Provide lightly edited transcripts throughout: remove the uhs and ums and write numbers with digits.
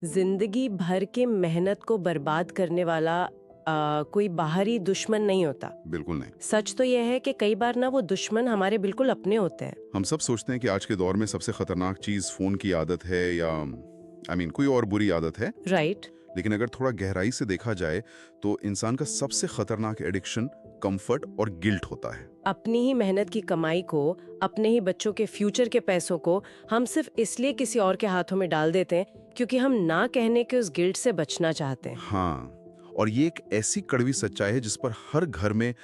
जिंदगी भर के मेहनत को बर्बाद करने वाला कोई बाहरी दुश्मन नहीं होता। बिल्कुल नहीं। सच तो यह है कि कई बार ना वो दुश्मन हमारे बिल्कुल अपने होते हैं। हम सब सोचते हैं कि आज के दौर में सबसे खतरनाक चीज फोन की आदत है या कोई और बुरी आदत है। राइट। लेकिन अगर थोड़ा गहराई से देखा जाए तो इंसान का सबसे खतरनाक एडिक्शन कंफर्ट और गिल्ट होता है। अपनी ही मेहनत की कमाई को, अपने ही बच्चों के फ्यूचर के पैसों को हम सिर्फ इसलिए किसी और के हाथों में डाल देते हैं क्योंकि हम ना कहने के उस गिल्ट से बचना चाहते हैं। हाँ, और ये एक ऐसी कड़वी सच्चाई है जिस पर हर घर में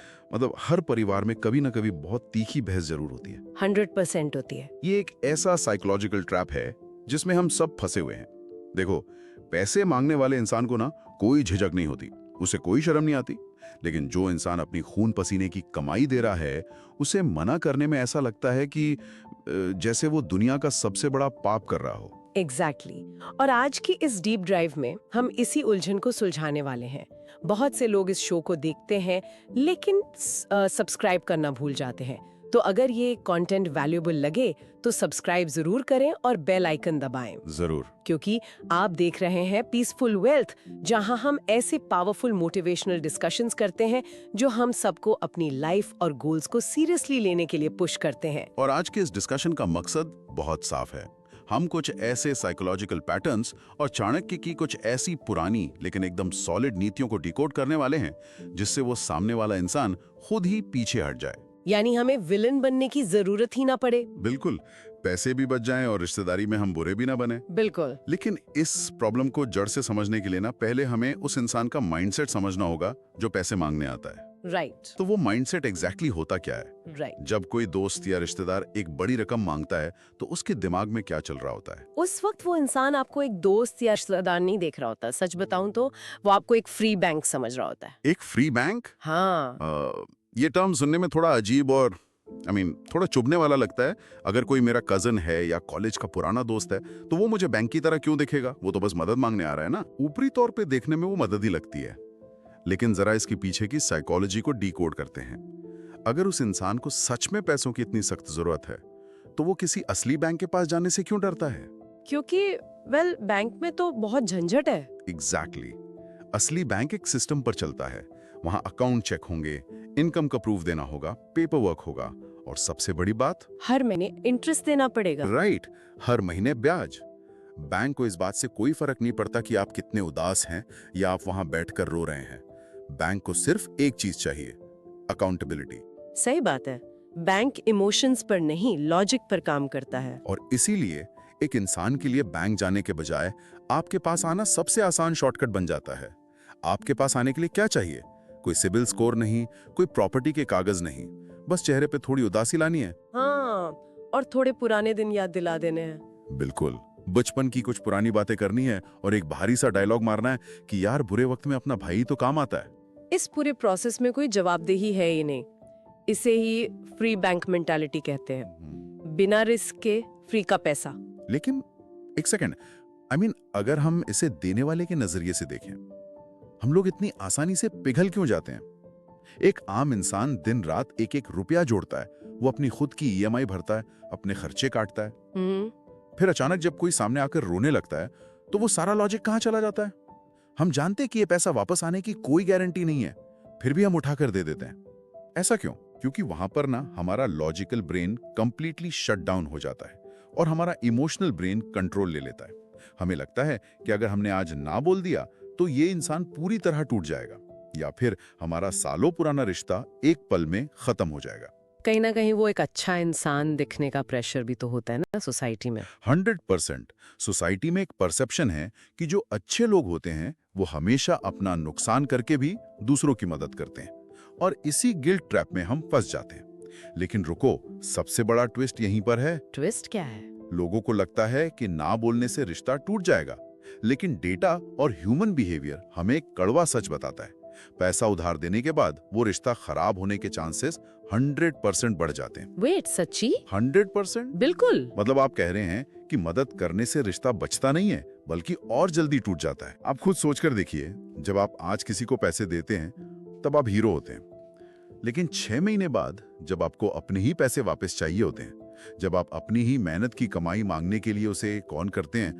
हर परिवार में कभी ना कभी बहुत तीखी बहस जरूर होती है। 100% होती है। ये एक ऐसा साइकोलॉजिकल ट्रैप है जिसमें हम सब फंसे हुए हैं। देखो, पैसे मांगने वाले इंसान को ना कोई झिझक नहीं होती, उसे कोई शर्म नहीं आती। लेकिन जो इंसान अपनी खून पसीने की कमाई दे रहा है, उसे मना करने में ऐसा लगता है कि जैसे वो दुनिया का सबसे बड़ा पाप कर रहा हो। एग्जैक्टली और आज की इस डीप ड्राइव में हम इसी उलझन को सुलझाने वाले हैं। बहुत से लोग इस शो को देखते हैं लेकिन सब्सक्राइब करना भूल जाते हैं। तो अगर ये कंटेंट वैल्यूएबल लगे तो सब्सक्राइब जरूर करें और बेल आइकन दबाएं। जरूर, क्योंकि आप देख रहे हैं पीसफुल वेल्थ, जहां हम ऐसे पावरफुल मोटिवेशनल डिस्कशंस करते हैं जो हम सबको अपनी लाइफ और गोल्स को सीरियसली लेने के लिए पुश करते हैं। और आज के इस डिस्कशन का मकसद बहुत साफ है। हम कुछ ऐसे साइकोलॉजिकल पैटर्न्स और चाणक्य की कुछ ऐसी पुरानी लेकिन एकदम सॉलिड नीतियों को डिकोड करने वाले हैं जिससे वो सामने वाला इंसान खुद ही पीछे हट जाए। यानी हमें विलन बनने की जरूरत ही ना पड़े। बिल्कुल, पैसे भी बच जाएं और रिश्तेदारी में हम बुरे भी ना बने। बिल्कुल। लेकिन इस प्रॉब्लम को जड़ से समझने के लिए ना पहले हमें उस इंसान का माइंडसेट समझना होगा जो पैसे मांगने आता है। राइट। तो वो माइंडसेट एग्जैक्टली होता क्या है? राइट। जब कोई दोस्त या रिश्तेदार एक बड़ी रकम मांगता है तो उसके दिमाग में क्या चल रहा होता है? उस वक्त वो इंसान आपको एक दोस्त या रिश्तेदार नहीं देख रहा होता। सच बताऊं तो वो आपको एक फ्री बैंक समझ रहा होता है। एक फ्री बैंक? हाँ। ये टर्म सुनने में थोड़ा अजीब और थोड़ा चुभने वाला लगता है। अगर कोई मेरा कजन है या कॉलेज का पुराना दोस्त है तो वो मुझे बैंक की तरह क्यों दिखेगा? वो तो बस मदद मांगने आ रहा है ना। ऊपरी तौर पे देखने में वो मदद ही लगती है, लेकिन जरा इसके पीछे की साइकोलॉजी को डिकोड करते हैं। अगर उस इंसान को सच में पैसों की इतनी सख्त जरूरत है तो वो किसी असली बैंक के पास जाने से क्यों डरता है? क्योंकि बैंक में तो बहुत झंझट है। एग्जैक्टली। असली बैंक एक सिस्टम पर चलता है। वहां अकाउंट चेक होंगे, इनकम का प्रूफ देना होगा, पेपर वर्क होगा और सबसे बड़ी बात, हर महीने इंटरेस्ट देना पड़ेगा। राइट, हर महीने ब्याज। बैंक को इस बात से कोई फर्क नहीं पड़ता कि आप कितने उदास हैं या आप वहां बैठकर रो रहे हैं। बैंक को सिर्फ एक चीज चाहिए, अकाउंटेबिलिटी। सही बात है। बैंक इमोशंस पर नहीं, लॉजिक पर काम करता है। और इसीलिए एक इंसान के लिए बैंक जाने के बजाय आपके पास आना सबसे आसान शॉर्टकट बन जाता है। आपके पास आने के लिए क्या चाहिए? कोई सिबिल स्कोर नहीं, कोई प्रॉपर्टी के कागज नहीं, बस चेहरे पे थोड़ी उदासी लानी है। हाँ, और थोड़े पुराने दिन याद दिला देने हैं। बिल्कुल, बचपन की कुछ पुरानी बातें करनी है और एक भारी सा डायलॉग मारना है कि यार बुरे वक्त में अपना भाई तो काम आता है। इस पूरे प्रोसेस में कोई जवाबदेही है ही नहीं। इसे ही फ्री बैंक मेंटालिटी कहते हैं। बिना रिस्क के फ्री का पैसा। लेकिन एक सेकंड, अगर हम इसे देने वाले के नजरिए से देखें, हम लोग इतनी आसानी से पिघल क्यों जाते हैं? एक आम इंसान दिन रात एक एक रुपया जोड़ता है, वो अपनी खुद की ईएमआई भरता है, अपने खर्चे काटता है। फिर अचानक जब कोई सामने आकर रोने लगता है तो वो सारा लॉजिक कहां चला जाता है? हम जानते कि ये पैसा वापस आने की कोई गारंटी नहीं है, फिर भी हम उठाकर दे देते हैं। ऐसा क्यों? क्योंकि वहां पर ना हमारा logical brain completely shut down हो जाता है और हमारा इमोशनल ब्रेन कंट्रोल ले लेता है। हमें लगता है कि अगर हमने आज ना बोल दिया तो ये इंसान पूरी तरह टूट जाएगा या फिर हमारा सालों पुराना रिश्ता एक पल में खत्म हो जाएगा। कहीं ना कहीं वो एक अच्छा इंसान दिखने का प्रेशर भी तो होता है ना सोसाइटी में। 100% सोसाइटी में एक परसेप्शन है कि जो अच्छे लोग होते हैं वो हमेशा अपना नुकसान करके भी दूसरों की मदद करते हैं और इसी गिल्ट ट्रैप में हम फंस जाते हैं। लेकिन रुको, सबसे बड़ा ट्विस्ट यहीं पर है। ट्विस्ट क्या है? लोगों को लगता है कि ना बोलने से रिश्ता टूट जाएगा, लेकिन डेटा और ह्यूमन बिहेवियर हमें एक कड़वा सच बताता है। पैसा उधार देने के बाद वो रिश्ता खराब होने के चांसेस 100% बढ़ जाते हैं। वेट, सच्ची? 100%? बिल्कुल। मतलब आप कह रहे हैं कि मदद करने से रिश्ता बचता नहीं है बल्कि और जल्दी टूट जाता है। आप खुद सोचकर देखिए, जब आप आज किसी को पैसे देते हैं तब आप हीरो होते हैं, लेकिन 6 महीने बाद जब आपको अपने ही पैसे वापस चाहिए होते हैं, जब आप अपनी ही मेहनत की कमाई मांगने के लिए उसे कौन करते हैं,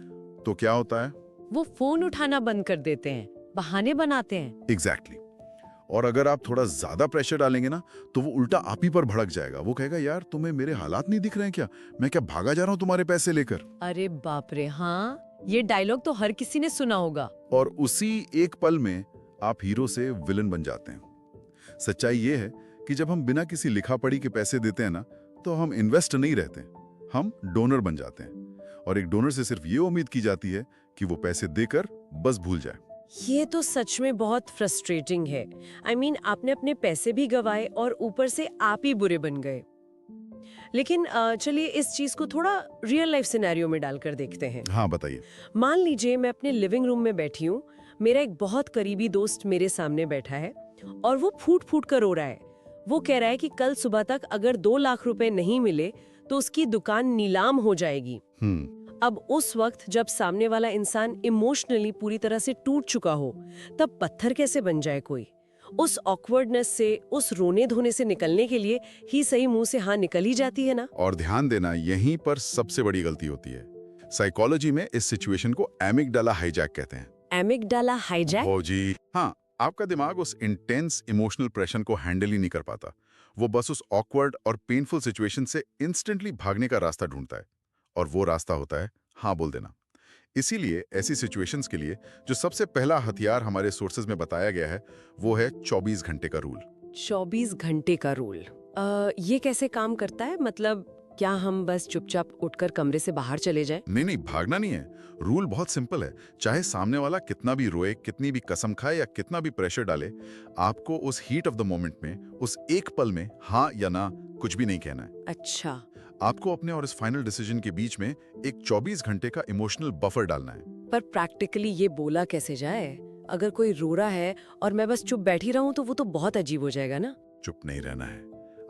तो क्या होता है? वो फोन उठाना बंद कर देते हैं, बहाने बनाते हैं। एग्जैक्टली। और अगर आप थोड़ा ज्यादा प्रेशर डालेंगे ना, तो वो उल्टा आप ही पर भड़क जाएगा। वो कहेगा, यार तुम्हें मेरे हालात नहीं दिख रहे हैं क्या? मैं क्या भागा जा रहा हूं तुम्हारे पैसे लेकर? अरे बाप रे, हाँ, ये डायलॉग तो हर किसी ने सुना होगा। और उसी एक पल में आप हीरो से विलन बन जाते हैं। सच्चाई ये है कि जब हम बिना किसी लिखा पढ़ी के पैसे देते हैं ना, तो हम इन्वेस्ट नहीं रहते, हम डोनर बन जाते हैं। और एक डोनर से सिर्फ ये उम्मीद की जाती है कि वो पैसे देकर बस भूल जाए। ये तो सच में बहुत फ्रस्ट्रेटिंग है। I mean, आपने अपने पैसे भी गंवाए और ऊपर से आप ही बुरे बन गए। लेकिन चलिए इस चीज को थोड़ा रियल लाइफ सिनेरियो में डालकर देखते हैं। हाँ, बताइए। मान लीजिए मैं अपने लिविंग रूम में बैठी हूँ, मेरा एक बहुत करीबी दोस्त मेरे सामने बैठा है और वो फूट फूट कर रो रहा है। वो कह रहा है कि कल सुबह तक अगर 2 लाख रुपए नहीं मिले तो उसकी दुकान नीलाम हो जाएगी। अब उस वक्त जब सामने वाला इंसान इमोशनली पूरी तरह से टूट चुका हो, तब पत्थर कैसे बन जाए कोई? उस ऑकवर्डनेस से, उस रोने धोने से निकलने के लिए ही सही मुंह से हाँ निकल ही जाती है ना। और ध्यान देना, यहीं पर सबसे बड़ी गलती होती है। साइकोलॉजी में इस सिचुएशन को एमिगडाला हाईजैक कहते हैं। Amygdala hijack? ओ जी हाँ, आपका दिमाग उस इंटेंस इमोशनल प्रेशर को हैंडल ही नहीं कर पाता। वो बस उस ऑकवर्ड और पेनफुल सिचुएशन से इंस्टेंटली भागने का रास्ता ढूंढता है, और वो रास्ता होता है हाँ बोल देना। इसीलिए ऐसी सिचुएशंस के लिए जो सबसे पहला हथियार हमारे सोर्सेज में बताया गया है, वो है 24 घंटे का रूल। 24 घंटे का रूल? ये कैसे काम करता है? मतलब क्या हम बस चुपचाप उठकर कमरे से बाहर चले जाएं? नहीं, भागना नहीं है। रूल बहुत सिंपल है। चाहे सामने वाला कितना भी रोए, कितनी भी कसम खाए या कितना भी प्रेशर डाले, आपको उस हीट ऑफ द मोमेंट में, उस एक पल में हाँ या ना कुछ भी नहीं कहना है। अच्छा। आपको अपने और इस फाइनल डिसीजन के बीच में एक 24 घंटे का इमोशनल बफर डालना है। पर प्रैक्टिकली ये बोला कैसे जाए? अगर कोई रो रहा है और मैं बस चुप बैठी रहूं तो वो तो बहुत अजीब हो जाएगा ना। चुप नहीं रहना है।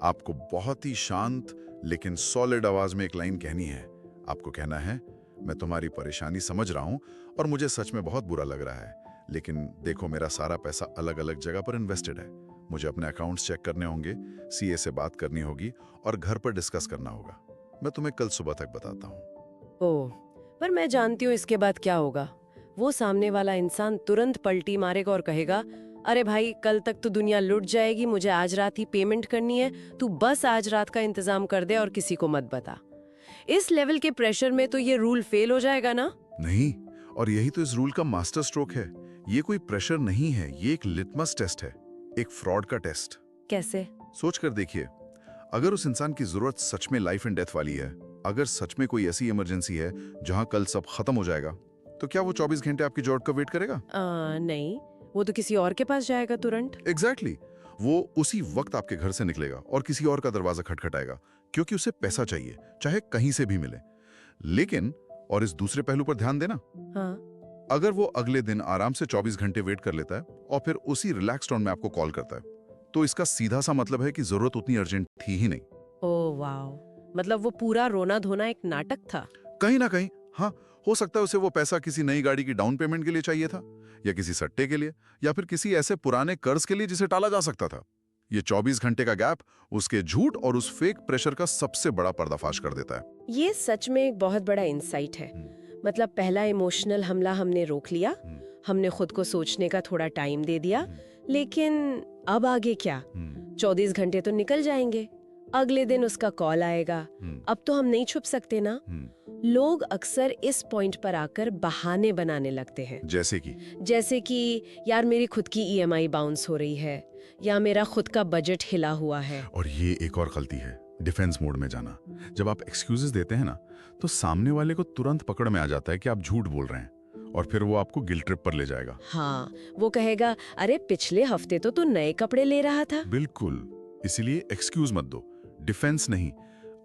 आपको बहुत ही शांत लेकिन सॉलिड आवाज में एक लाइन कहनी है। आपको कहना है, मैं तुम्हारी परेशानी समझ रहा हूं और मुझे सच में बहुत बुरा लग रहा है, लेकिन देखो मेरा सारा पैसा अलग अलग जगह पर इन्वेस्टेड है। मुझे अपने अकाउंट्स चेक करने होंगे, सीए से बात करनी होगी और घर पर डिस्कस करना होगा। मैं तुम्हें कल सुबह तक बताता हूँ। ओह, पर मैं जानती हूँ इसके बाद क्या होगा। वो सामने वाला इंसान तुरंत पलटी मारेगा और कहेगा, अरे भाई कल तक तो दुनिया लुट जाएगी, मुझे आज रात ही पेमेंट करनी है, तू बस आज रात का इंतजाम कर दे और किसी को मत बता। इस लेवल के प्रेशर में तो ये रूल फेल हो जाएगा ना? नहीं, और यही तो इस रूल का मास्टर स्ट्रोक है। ये कोई प्रेशर नहीं है, ये एक लिटमस टेस्ट है, एक फ्रॉड का टेस्ट। कैसे? सोच कर देखिए, अगर उस इंसान की जरूरत सच में लाइफ एंड डेथ वाली है, अगर सच में कोई ऐसी इमरजेंसी है जहां कल सब खत्म हो जाएगा, तो क्या वो 24 घंटे आपकी जरूरत का वेट करेगा? नहीं, वो तो किसी और के पास जाएगा तुरंत। एग्जैक्टली। वो उसी वक्त आपके घर से निकलेगा और किसी और का दरवाजा खटखटाएगा, क्योंकि उसे पैसा चाहिए, चाहे कहीं से भी मिले। लेकिन और इस दूसरे पहलू पर ध्यान देना, हाँ। अगर वो अगले दिन आराम से 24 घंटे वेट कर लेता है और फिर उसी रिलैक्स टोन में आपको कॉल करता है, तो इसका सीधा सा मतलब है कि जरूरत उतनी अर्जेंट थी ही नहीं। ओह वाओ, मतलब वो पूरा रोना धोना एक नाटक था। कहीं ना कहीं हाँ, हो सकता है उसे वो पैसा किसी नई गाड़ी की डाउन पेमेंट के लिए चाहिए था, या किसी सट्टे के लिए, या फिर किसी ऐसे पुराने कर्ज के लिए जिसे टाला जा सकता था। ये 24 घंटे का गैप उसके झूठ और उस फेक प्रेशर का सबसे बड़ा पर्दाफाश कर देता है। ये सच में एक बहुत बड़ा इंसाइट है। मतलब पहला इमोशनल हमला हमने रोक लिया, हमने खुद को सोचने का थोड़ा टाइम दे दिया, लेकिन अब आगे क्या? 24 घंटे तो निकल जाएंगे, अगले दिन उसका कॉल आएगा, अब तो हम नहीं छुप सकते ना। लोग अक्सर इस पॉइंट पर आकर बहाने बनाने लगते हैं। जैसे कि यार मेरी खुद की ईएमआई बाउंस हो रही है, या मेरा खुद का बजट हिला हुआ है। और ये एक और गलती है, डिफेंस मोड में जाना। जब आप एक्सक्यूजेस देते हैं ना, तो सामने वाले को तुरंत पकड़ में आ जाता है कि आप झूठ बोल रहे हैं, और फिर वो आपको गिल्ट ट्रिप पर ले जाएगा। हाँ, वो कहेगा, अरे पिछले हफ्ते तो तू नए कपड़े ले रहा था। बिल्कुल, इसीलिए एक्सक्यूज मत दो, डिफेंस नहीं।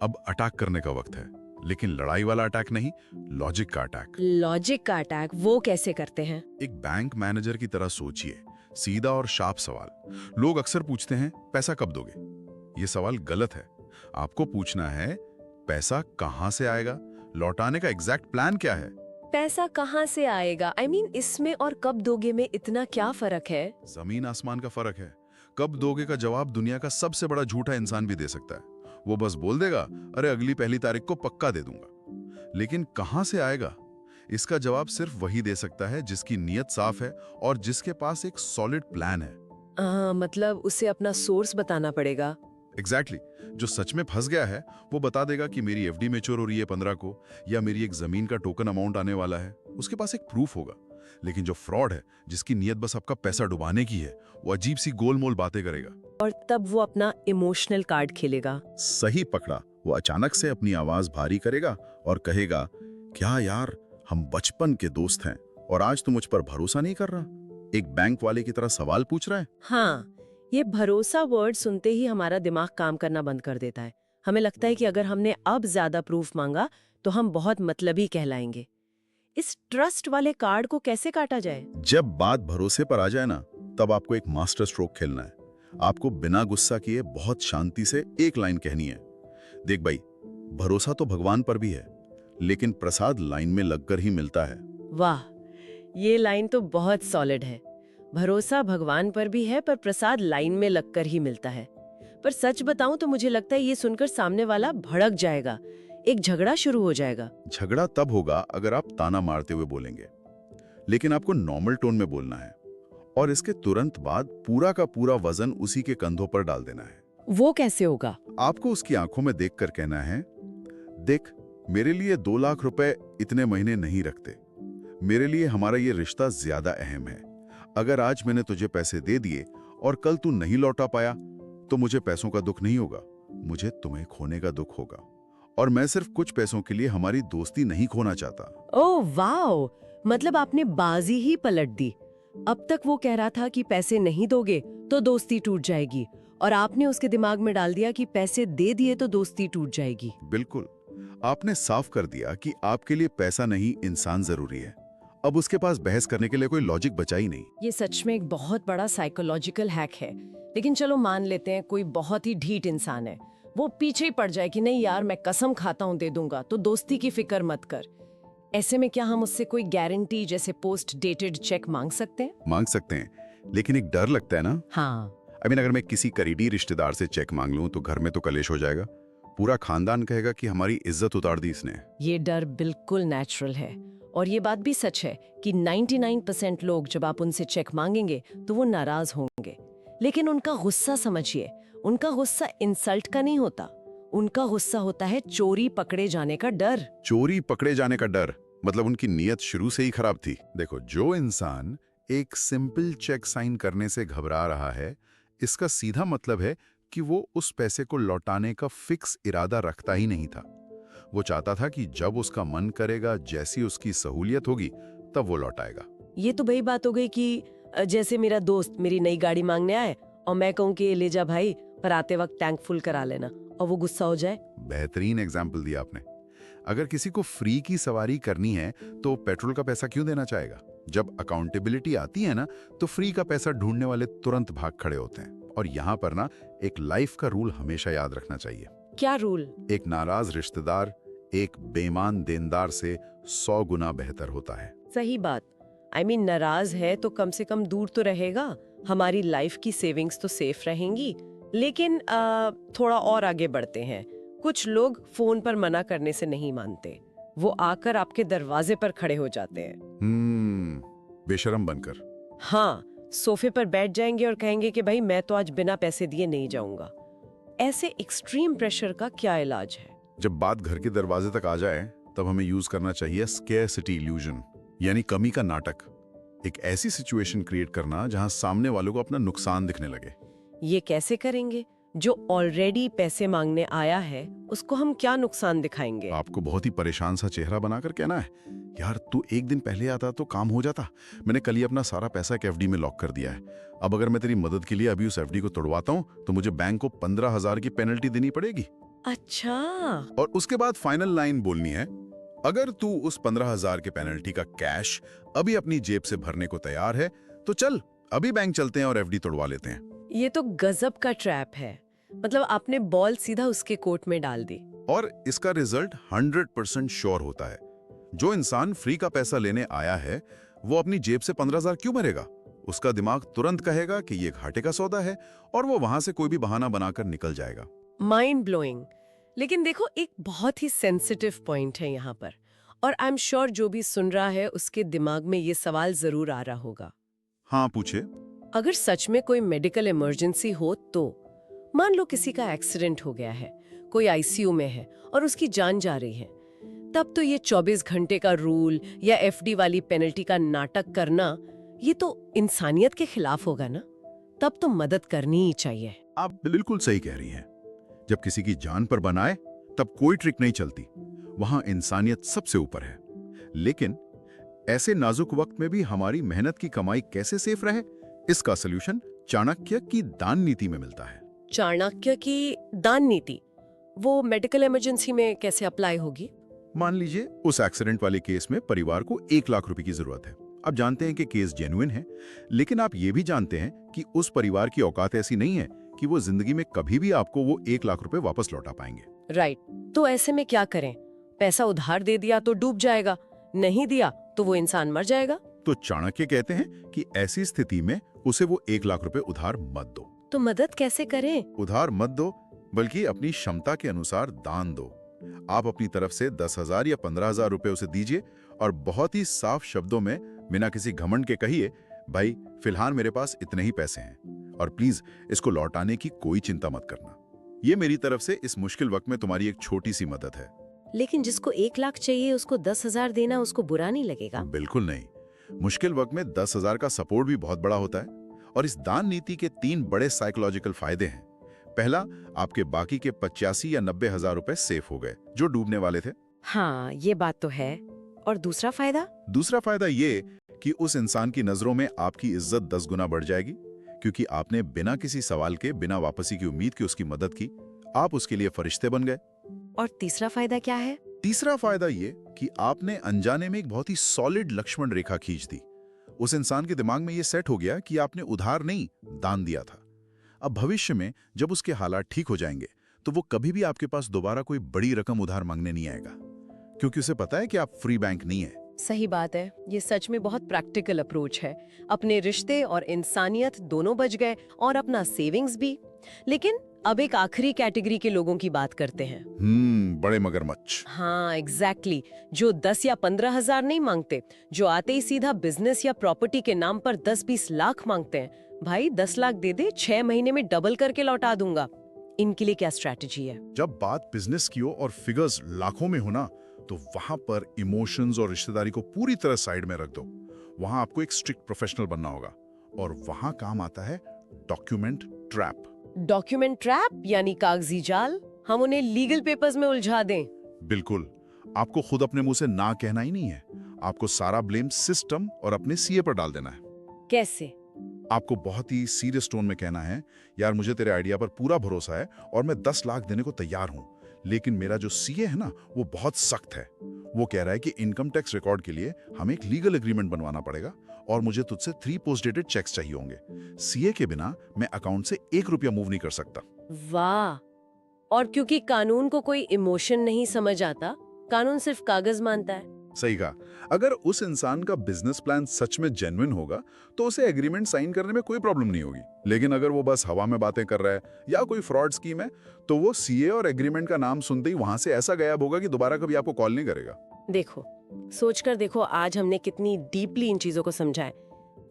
अब अटैक करने का वक्त है, लेकिन लड़ाई वाला अटैक नहीं, लॉजिक का अटैक। लॉजिक का अटैक वो कैसे करते हैं? एक बैंक मैनेजर की तरह सोचिए, सीधा और शार्प सवाल। लोग अक्सर पूछते हैं, पैसा कब दोगे? ये सवाल गलत है। आपको पूछना है, पैसा कहां से आएगा? लौटाने का एग्जैक्ट प्लान क्या है? पैसा कहां से आएगा? I mean, इसमें और कब दोगे में इतना क्या फर्क है? जमीन आसमान का फर्क है। कब दोगे का जवाब दुनिया का सबसे बड़ा झूठा इंसान भी दे सकता है। वो बस बोल देगा, अरे अगली 1 तारीख को पक्का दे दूंगा। लेकिन कहां से आएगा, इसका जवाब सिर्फ वही दे सकता है जिसकी नीयत साफ है और जिसके पास एक सॉलिड प्लान है। मतलब उसे अपना सोर्स बताना पड़ेगा। एग्जैक्टली जो सच में फंस गया है वो बता देगा कि मेरी एफडी मैच्योर हो रही है 15 को, या मेरी एक जमीन का टोकन अमाउंट आने वाला है। उसके पास एक प्रूफ होगा। लेकिन जो फ्रॉड है, जिसकी नीयत बस आपका पैसा डुबाने की है, वो अजीब सी गोलमोल बातें करेगा। और तब वो अपना इमोशनल कार्ड खेलेगा। सही पकड़ा। वो अचानक से अपनी आवाज भारी करेगा और कहेगा, क्या यार, हम बचपन के दोस्त हैं और आज तू मुझ पर भरोसा नहीं कर रहा? एक बैंक वाले की तरह सवाल पूछ रहा है। हाँ, ये भरोसा वर्ड सुनते ही हमारा दिमाग काम करना बंद कर देता है। हमें लगता है कि अगर हमने अब ज्यादा प्रूफ मांगा तो हम बहुत मतलबी कहलाएंगे। इस ट्रस्ट वाले कार्ड को कैसे काटा जाए? जब बात भरोसे पर आ जाए ना, तब आपको एक मास्टर स्ट्रोक खेलना है। आपको बिना गुस्सा किए बहुत शांति से एक लाइन कहनी है। देख भाई, भरोसा तो भगवान पर भी है, लेकिन प्रसाद लाइन में लगकर ही मिलता है। वाह, ये लाइन तो बहुत सॉलिड है। भरोसा भगवान पर भी है, पर प्रसाद लाइन में लगकर ही मिलता है। पर सच बताऊं तो मुझे लगता है ये सुनकर सामने वाला भड़क जाएगा, एक झगड़ा शुरू हो जाएगा। झगड़ा तब होगा अगर आप ताना मारते हुए बोलेंगे, लेकिन आपको नॉर्मल टोन में बोलना है और इसके तुरंत बाद पूरा का पूरा वजन उसी के कंधों पर डाल देना है। वो कैसे होगा? आपको उसकी आंखों में देखकर कहना है, देख, मेरे लिए 2 लाख रुपए इतने महीने नहीं रखते। मेरे लिए हमारा ये रिश्ता ज्यादा अहम है। अगर आज मैंने तुझे पैसे दे दिए और कल तू नहीं लौटा पाया, तो मुझे पैसों का दुख नहीं होगा, मुझे तुम्हें खोने का दुख होगा। और मैं सिर्फ कुछ पैसों के लिए हमारी दोस्ती नहीं खोना चाहता। ओह वाओ, मतलब आपने बाजी ही पलट दी। अब तक वो कह रहा था कि पैसे नहीं दोगे तो दोस्ती टूट जाएगी, और आपने उसके दिमाग में डाल दिया कि पैसे दे दिए तो दोस्ती टूट जाएगी। बिल्कुल, आपने साफ कर दिया कि आपके लिए पैसा नहीं, इंसान जरूरी है। अब उसके पास बहस करने के लिए कोई लॉजिक बचा ही नहीं। ये सच में एक बहुत बड़ा साइकोलॉजिकल हैक है। लेकिन चलो मान लेते हैं कोई बहुत ही ढीठ इंसान है, वो पीछे ही पड़ जाए कि नहीं यार, मैं कसम खाता हूँ दे दूंगा, तो दोस्ती की फिक्र मत कर। ऐसे में क्या हम उससे कोई गारंटी जैसे पोस्ट डेटेड चेक मांग सकते हैं? मांग सकते हैं, लेकिन एक डर लगता है ना। हाँ, अगर मैं किसी करीबी रिश्तेदार से चेक मांग लूं तो घर में तो कलेश हो जाएगा। पूरा खानदान कहेगा कि हमारी इज्जत उतार दी इसने। ये डर बिल्कुल नेचुरल है, और ये बात भी सच है कि 99% लोग जब आप उनसे चेक मांगेंगे तो वो नाराज होंगे। लेकिन उनका गुस्सा समझिए, उनका गुस्सा इंसल्ट का नहीं होता, उनका गुस्सा होता है चोरी पकड़े जाने का डर। चोरी पकड़े जाने का डर, मतलब उनकी नीयत शुरू से ही खराब थी। देखो, जो इंसान एक सिंपल चेक साइन करने से घबरा रहा है, इसका सीधा मतलब है कि वो उस पैसे को लौटाने का फिक्स इरादा रखता ही नहीं था। वो चाहता था कि जब उसका मन करेगा, जैसी उसकी सहूलियत होगी, तब वो लौटाएगा। ये तो वही बात हो गई कि जैसे मेरा दोस्त मेरी नई गाड़ी मांगने आए और मैं कहूँ कि ले जा भाई, पर आते वक्त टैंक फुल करा लेना, और वो गुस्सा हो जाए। बेहतरीन एग्जाम्पल दिया आपने। अगर किसी को फ्री की सवारी करनी है तो पेट्रोल का पैसा क्यों देना चाहेगा? जब अकाउंटेबिलिटी आती है ना, तो फ्री का पैसा ढूंढने वाले तुरंत भाग खड़े होते हैं। और यहाँ पर ना एक लाइफ का रूल हमेशा याद रखना चाहिए। क्या रूल? एक नाराज रिश्तेदार एक बेईमान देनदार से 100 गुना बेहतर होता है। सही बात। नाराज है तो कम से कम दूर तो रहेगा, हमारी लाइफ की सेविंग्स तो सेफ रहेंगी। लेकिन थोड़ा और आगे बढ़ते हैं। कुछ लोग फोन पर मना करने से नहीं मानते, वो आकर आपके दरवाजे पर खड़े हो जाते हैं। बेशरम बनकर। हाँ, सोफे पर बैठ जाएंगे और कहेंगे कि भाई मैं तो आज बिना पैसे दिए नहीं जाऊंगा। ऐसे एक्सट्रीम प्रेशर का क्या इलाज है? जब बात घर के दरवाजे तक आ जाए, तब हमें यूज करना चाहिए स्केर्सिटी इल्यूजन, यानी कमी का नाटक। एक ऐसी सिचुएशन क्रिएट करना जहां सामने वालों को अपना नुकसान दिखने लगे। ये कैसे करेंगे? जो ऑलरेडी पैसे मांगने आया है उसको हम क्या नुकसान दिखाएंगे? आपको बहुत ही परेशान सा चेहरा बनाकर कहना है, यार तू एक दिन पहले आता तो काम हो जाता। मैंने कल ही अपना सारा पैसा एक एफडी में लॉक कर दिया है। अब अगर मैं तेरी मदद के लिए अभी उस एफडी को तोड़वाता हूँ तो मुझे बैंक को 15,000 की पेनल्टी देनी पड़ेगी। अच्छा। और उसके बाद फाइनल लाइन बोलनी है, अगर तू उस 15,000 के पेनल्टी का कैश अभी अपनी जेब से भरने को तैयार है तो चल अभी बैंक चलते हैं और एफडी तोड़वा लेते हैं। ये तो गजब का ट्रैप है। मतलब आपने बॉल सीधा उसके कोर्ट में डाल दी। और इसका रिजल्ट 100% श्योर होता है। जो इंसान फ्री का पैसा लेने आया है वो अपनी जेब से 15,000 क्यों भरेगा? उसका दिमाग तुरंत कहेगा कि ये घाटे का सौदा है और वो वहां से कोई भी बहाना बनाकर निकल जाएगा। Mind blowing. लेकिन देखो, एक बहुत ही सेंसिटिव पॉइंट है यहाँ पर, और आई एम श्योर जो भी सुन रहा है उसके दिमाग में ये सवाल जरूर आ रहा होगा। हाँ, पूछे। अगर सच में कोई मेडिकल इमरजेंसी हो तो मान लो किसी का एक्सीडेंट हो गया है, कोई आईसीयू में है और उसकी जान जा रही है, तब तो ये 24 घंटे का रूल या एफडी वाली पेनल्टी का नाटक करना, ये तो इंसानियत के खिलाफ होगा ना। तब तो मदद करनी ही चाहिए। आप बिल्कुल सही कह रही हैं। जब किसी की जान पर बनाए तब कोई ट्रिक नहीं चलती, वहां इंसानियत सबसे ऊपर है। लेकिन ऐसे नाजुक वक्त में भी हमारी मेहनत की कमाई कैसे सेफ रहे, इसका सलूशन चाणक्य की दान नीति में मिलता है। चाणक्य की दान नीति वो मेडिकल इमरजेंसी में कैसे अप्लाई होगी? मान लीजिए उस एक्सीडेंट वाले केस में परिवार को 1 लाख रुपए की जरूरत है। आप जानते हैं कि केस जेन्युइन है, लेकिन आप ये भी जानते हैं कि उस परिवार की औकात ऐसी नहीं है कि वो जिंदगी में कभी भी आपको वो 1 लाख रुपए वापस लौटा पाएंगे। राइट। तो ऐसे में क्या करें? पैसा उधार दे दिया तो डूब जाएगा, नहीं दिया तो वो इंसान मर जाएगा। तो चाणक्य कहते हैं कि ऐसी स्थिति में उसे वो 1 लाख रुपए उधार मत दो। तो मदद कैसे करें? उधार मत दो, बल्कि अपनी क्षमता के अनुसार दान दो। आप अपनी तरफ से 10,000 या 15,000 रुपए उसे दीजिए और बहुत ही साफ शब्दों में, बिना किसी घमंड के कहिए, भाई फिलहाल मेरे पास इतने ही पैसे हैं और प्लीज इसको लौटाने की कोई चिंता मत करना। ये मेरी तरफ से इस मुश्किल वक्त में तुम्हारी एक छोटी सी मदद है। लेकिन जिसको 1 लाख चाहिए उसको 10,000 देना उसको बुरा नहीं लगेगा? बिल्कुल नहीं। मुश्किल वक्त में 10,000 का सपोर्ट भी बहुत बड़ा होता है। और इस दान नीति के 3 बड़े साइकोलॉजिकल फायदे हैं। पहला, आपके बाकी के 85 या 90,000 रुपए सेफ हो गए जो डूबने वाले थे। हाँ, ये बात तो है। और दूसरा फायदा? दूसरा फायदा ये कि उस इंसान की नजरों में आपकी इज्जत 10 गुना बढ़ जाएगी, क्योंकि आपने बिना किसी सवाल के, बिना वापसी की उम्मीद की उसकी मदद की। आप उसके लिए फरिश्ते बन गए। और तीसरा फायदा क्या है? तीसरा फायदा ये कि आपने अनजाने में एक बहुत ही सॉलिड लक्ष्मण रेखा खींच दी। उस इंसान के दिमाग में ये सेट हो गया कि आपने उधार नहीं, दान दिया था। अब भविष्य में जब उसके हालात ठीक हो जाएंगे तो वो कभी भी आपके पास दोबारा कोई बड़ी रकम उधार मांगने नहीं आएगा, क्योंकि उसे पता है कि आप फ्री बैंक नहीं है। सही बात है। ये सच में बहुत प्रैक्टिकल अप्रोच है। अपने रिश्ते और इंसानियत दोनों बच गए और अपना सेविंग्स भी। लेकिन अब एक आखिरी कैटेगरी के लोगों की बात करते हैं। बड़े मगरमच्छ। हाँ, एग्जैक्टली। जो 10 या 15,000 नहीं मांगते, जो आते ही सीधा बिजनेस या प्रॉपर्टी के नाम पर 10-20 लाख मांगते हैं। भाई 10 लाख दे दे, 6 महीने में डबल करके लौटा दूंगा। इनके लिए क्या स्ट्रैटेजी है? जब बात बिजनेस की हो और फिगर्स लाखों में हो ना, तो वहां पर इमोशंस और रिश्तेदारी को पूरी तरह साइड में रख दो। वहां आपको एक स्ट्रिक्ट प्रोफेशनल बनना होगा और वहां काम आता है डॉक्यूमेंट ट्रैप। डॉक्यूमेंट ट्रैप यानी कागजी जाल? हम उन्हें लीगल पेपर्स में उलझा दें? बिल्कुल। आपको खुद अपने मुंह से ना कहना ही नहीं है। आपको सारा ब्लेम सिस्टम और अपने सीए पर डाल देना है। कैसे? आपको बहुत ही सीरियस टोन में कहना है, यार मुझे तेरे आइडिया पर पूरा भरोसा है और मैं 10 लाख देने को तैयार हूं, लेकिन मेरा जो सीए है ना वो बहुत सख्त है। वो कह रहा है कि इनकम टैक्स रिकॉर्ड के लिए हमें एक लीगल एग्रीमेंट बनवाना पड़ेगा और मुझे तुझसे 3 पोस्ट डेटेड चेक्स चाहिए होंगे। सीए के बिना मैं अकाउंट से 1 रुपया मूव नहीं कर सकता। वाह! और क्योंकि कानून को कोई इमोशन नहीं समझ आता, कानून सिर्फ कागज मानता है। सही कहा। अगर उस इंसान का बिजनेस प्लान सच में जेन्युइन होगा तो उसे एग्रीमेंट साइन करने में कोई प्रॉब्लम नहीं होगी। लेकिन अगर वो बस हवा में बातें कर रहा है या कोई फ्रॉड स्कीम है, तो वो सीए और एग्रीमेंट का नाम सुनते ही वहां से ऐसा गायब होगा कि दोबारा कभी आपको कॉल नहीं करेगा। देखो, सोचकर देखो, आज हमने कितनी डीपली इन चीजों को समझा है।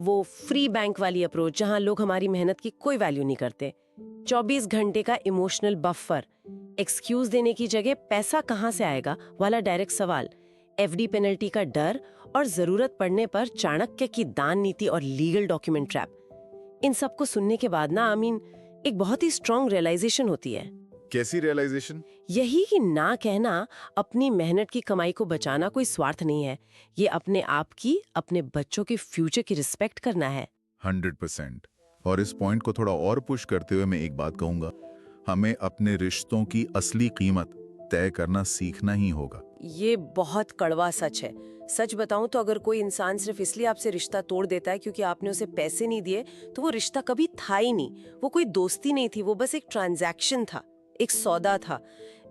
वो फ्री बैंक वाली अप्रोच जहां लोग हमारी मेहनत की कोई वैल्यू नहीं करते, 24 घंटे का इमोशनल बफर, एक्सक्यूज देने की जगह पैसा कहां से आएगा वाला डायरेक्ट सवाल, एफडी पेनल्टी का डर और जरूरत पड़ने पर चाणक्य की दान नीति और लीगल डॉक्यूमेंट ट्रैप। इन सब को सुनने के बाद ना एक बहुत ही स्ट्रॉन्ग रियलाइजेशन होती है। कैसी रियलाइजेशन? यही कि ना कहना, अपनी मेहनत की कमाई को बचाना कोई स्वार्थ नहीं है। ये अपने आप की, अपने बच्चों के फ्यूचर की रिस्पेक्ट करना है। 100%। और इस पॉइंट को थोड़ा और पुश करते हुए मैं एक बात कहूंगा, हमें अपने रिश्तों की असली कीमत तय करना सीखना ही होगा। ये बहुत कड़वा सच है। सच बताऊं तो अगर कोई इंसान सिर्फ इसलिए आपसे रिश्ता तोड़ देता है क्योंकि आपने उसे पैसे नहीं दिए, तो वो रिश्ता कभी था ही नहीं। वो कोई दोस्ती नहीं थी, वो बस एक ट्रांजैक्शन था, एक सौदा था।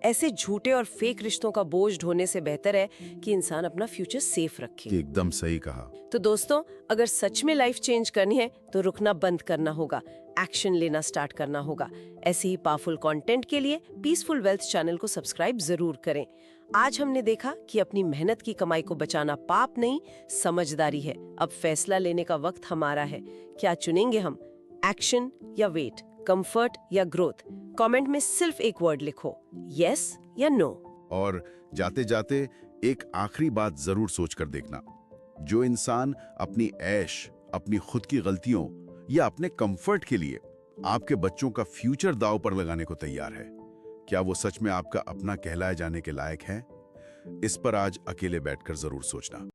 ऐसे झूठे और फेक रिश्तों का बोझ ढोने से बेहतर है कि इंसान अपना फ्यूचर सेफ रखे। एकदम सही कहा। तो दोस्तों, अगर सच में लाइफ चेंज करनी है तो रुकना बंद करना होगा, एक्शन लेना स्टार्ट करना होगा। ऐसे ही पावरफुल कंटेंट के लिए पीसफुल वेल्थ चैनल को सब्सक्राइब जरूर करें। आज हमने देखा कि अपनी मेहनत की कमाई को बचाना पाप नहीं, समझदारी है। अब फैसला लेने का वक्त हमारा है। क्या चुनेंगे हम, एक्शन या वेट, कंफर्ट या ग्रोथ? कमेंट में सिर्फ एक वर्ड लिखो, यस या नो। और जाते जाते एक आखिरी बात जरूर सोच कर देखना, जो इंसान अपनी ऐश, अपनी खुद की गलतियों या अपने कंफर्ट के लिए आपके बच्चों का फ्यूचर दांव पर लगाने को तैयार है, क्या वो सच में आपका अपना कहलाए जाने के लायक है? इस पर आज अकेले बैठकर जरूर सोचना।